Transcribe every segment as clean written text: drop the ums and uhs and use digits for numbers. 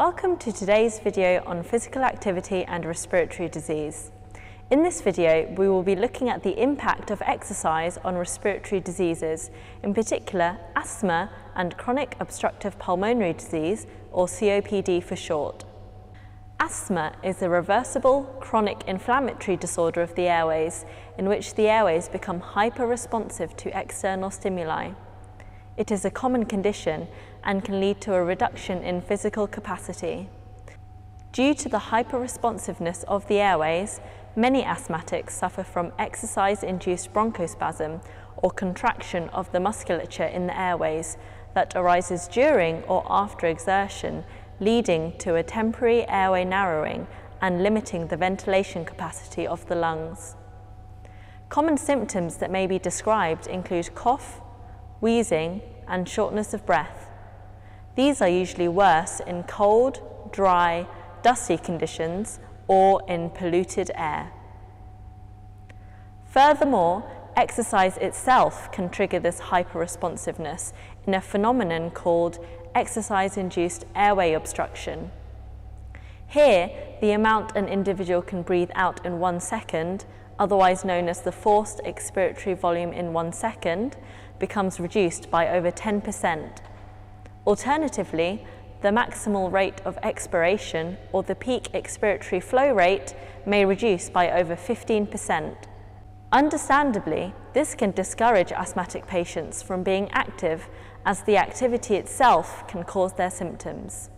Welcome to today's video on physical activity and respiratory disease. In this video, we will be looking at the impact of exercise on respiratory diseases, in particular asthma and chronic obstructive pulmonary disease, or COPD for short. Asthma is a reversible, chronic inflammatory disorder of the airways in which the airways become hyper-responsive to external stimuli. It is a common condition and can lead to a reduction in physical capacity. Due to the hyper-responsiveness of the airways, many asthmatics suffer from exercise-induced bronchospasm or contraction of the musculature in the airways that arises during or after exertion, leading to a temporary airway narrowing and limiting the ventilation capacity of the lungs. Common symptoms that may be described include cough, wheezing, and shortness of breath. These are usually worse in cold, dry, dusty conditions or in polluted air. Furthermore, exercise itself can trigger this hyperresponsiveness in a phenomenon called exercise-induced airway obstruction. Here, the amount an individual can breathe out in 1 second, otherwise known as the forced expiratory volume in 1 second, becomes reduced by over 10%. Alternatively, the maximal rate of expiration or the peak expiratory flow rate may reduce by over 15%. Understandably, this can discourage asthmatic patients from being active as the activity itself can cause their symptoms.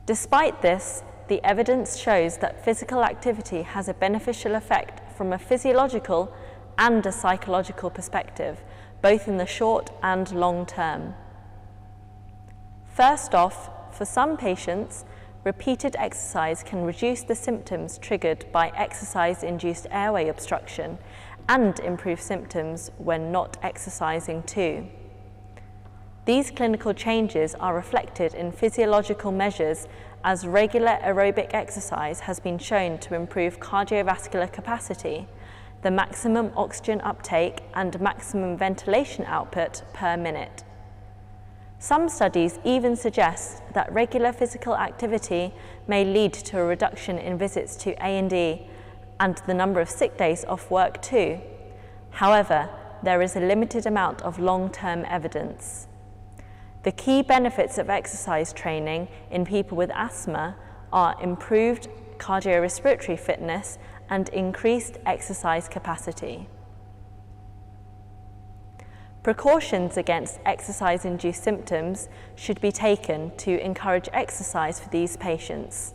Despite this, the evidence shows that physical activity has a beneficial effect from a physiological and a psychological perspective, both in the short and long term. First off, for some patients, repeated exercise can reduce the symptoms triggered by exercise-induced airway obstruction and improve symptoms when not exercising too. These clinical changes are reflected in physiological measures as regular aerobic exercise has been shown to improve cardiovascular capacity, the maximum oxygen uptake and maximum ventilation output per minute. Some studies even suggest that regular physical activity may lead to a reduction in visits to A&E and the number of sick days off work too. However, there is a limited amount of long-term evidence. The key benefits of exercise training in people with asthma are improved cardiorespiratory fitness and increased exercise capacity. Precautions against exercise-induced symptoms should be taken to encourage exercise for these patients.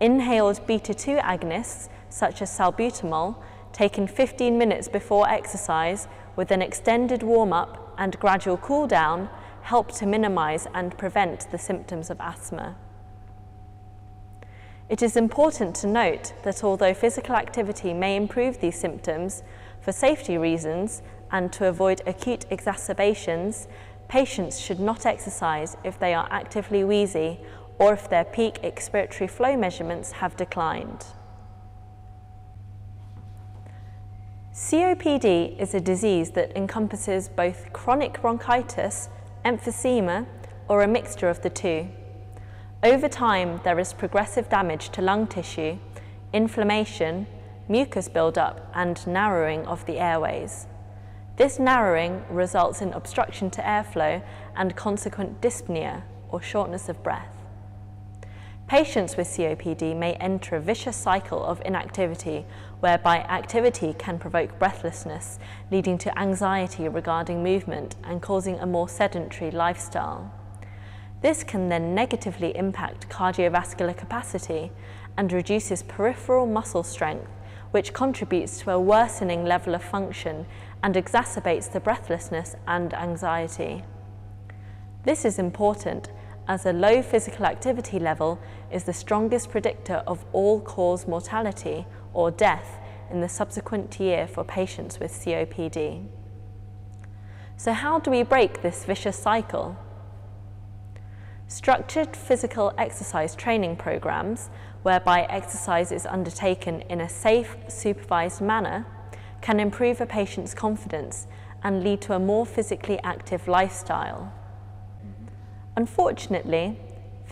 Inhaled beta-2 agonists, such as salbutamol, taken 15 minutes before exercise with an extended warm-up and gradual cool-down, help to minimize and prevent the symptoms of asthma. It is important to note that although physical activity may improve these symptoms, for safety reasons and to avoid acute exacerbations, patients should not exercise if they are actively wheezy or if their peak expiratory flow measurements have declined. COPD is a disease that encompasses both chronic bronchitis, emphysema, or a mixture of the two. Over time, there is progressive damage to lung tissue, inflammation, mucus buildup, and narrowing of the airways. This narrowing results in obstruction to airflow and consequent dyspnea, or shortness of breath. Patients with COPD may enter a vicious cycle of inactivity, whereby activity can provoke breathlessness, leading to anxiety regarding movement and causing a more sedentary lifestyle. This can then negatively impact cardiovascular capacity and reduces peripheral muscle strength, which contributes to a worsening level of function and exacerbates the breathlessness and anxiety. This is important as a low physical activity level is the strongest predictor of all-cause mortality or death in the subsequent year for patients with COPD. So how do we break this vicious cycle? Structured physical exercise training programs, whereby exercise is undertaken in a safe, supervised manner, can improve a patient's confidence and lead to a more physically active lifestyle. Unfortunately,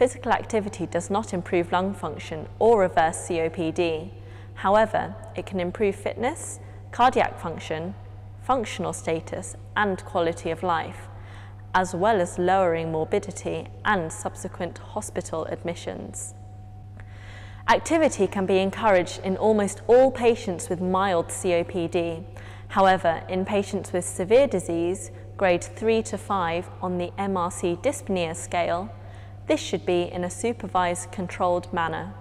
physical activity does not improve lung function or reverse COPD. However, it can improve fitness, cardiac function, functional status, and quality of life, as well as lowering morbidity and subsequent hospital admissions. Activity can be encouraged in almost all patients with mild COPD. However, in patients with severe disease, grade 3 to 5 on the MRC dyspnea scale, this should be in a supervised, controlled manner.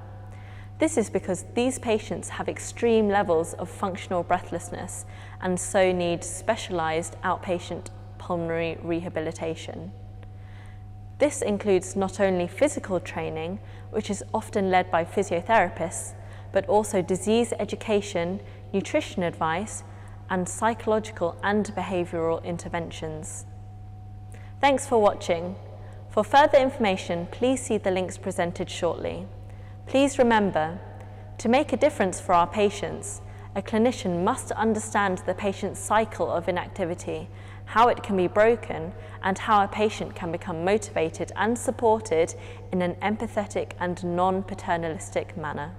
This is because these patients have extreme levels of functional breathlessness and so need specialized outpatient pulmonary rehabilitation. This includes not only physical training, which is often led by physiotherapists, but also disease education, nutrition advice, and psychological and behavioural interventions. Thanks for watching. For further information, please see the links presented shortly. Please remember, to make a difference for our patients, a clinician must understand the patient's cycle of inactivity, how it can be broken, and how a patient can become motivated and supported in an empathetic and non-paternalistic manner.